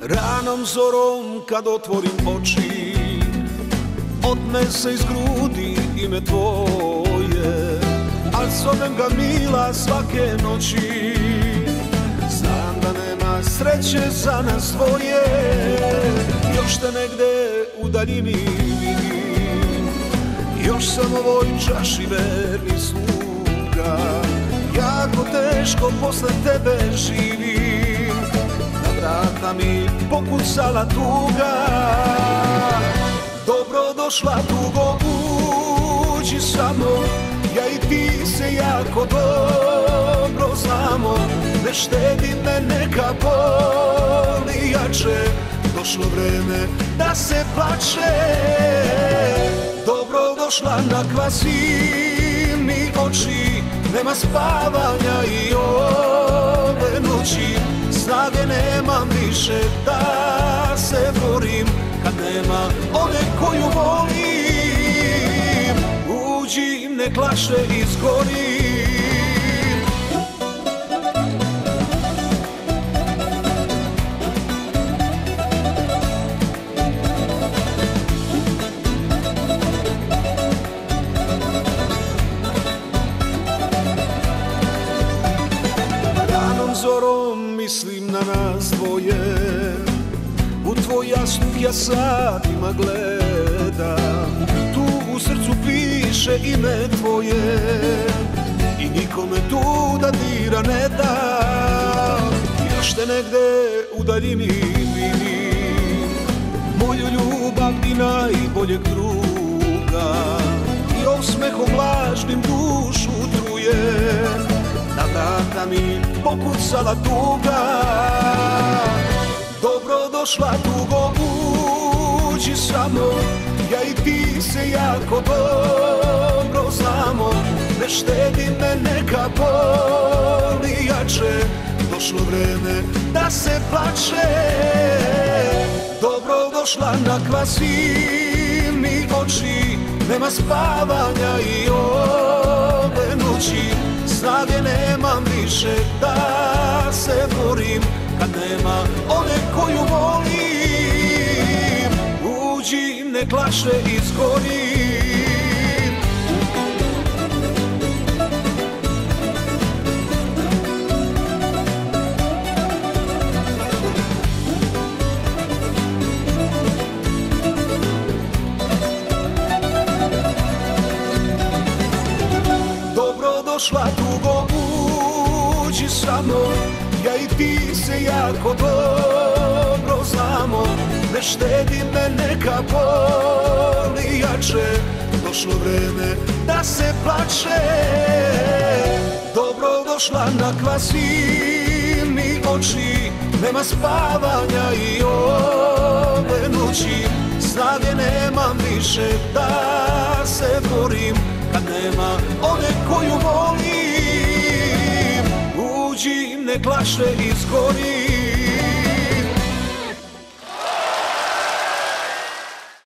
Ranom zorom kad otvorim oči, otme se iz grudi ime tvoje, al zovem ga mila svake noći. Znam da nema sreće za nas dvoje, još te negde u daljini vidim, još sam ovoj čaši verni sluga. Jako teško posle tebe živim, vrata mi pokucala tuga. Dobro došla tugo, uđi samo, ja i ti se jako dobro znamo. Ne štedi me, neka boli jače, došlo vreme da se plače. Dobro došla na kvasi mi oči, nema spavanja i ove noći. Snage nemam više da se borim, kad nema one koju volim. Uđi, nek lakše izgorim. Ranom zorom mislim na nas dvoje, u tvoj jasnuk ja satima gledam. Tu u srcu piše ime tvoje i nikome tu da dira ne dam. Još te negde u daljini vidim, moju ljubav i najboljeg druga, i osmehom lažnim dušu truje. Na vrata mi pokucala tuga. Dobro došla tugo, uđi samo, ja i ti se jako dobro znamo. Ne štedi me, neka boli jače, došlo vreme da se plače. Dobro došla na kvasi mi oči, nema spavanja i ove noći. Snage nemam više da se borim, kad nema one koju volim. Uđi, nek lakše izgorim. Dobro došla tugo, uđi samo, ja i ti se jako dobro znamo. Ne štedi me, neka boli jače, došlo vreme da se plače. Dobro došla na kvasi mi oči, nema spavanja i ove noći. Snage nemam više da se borim, kad nema one koju volim. Uđi, nek lakše izgorim.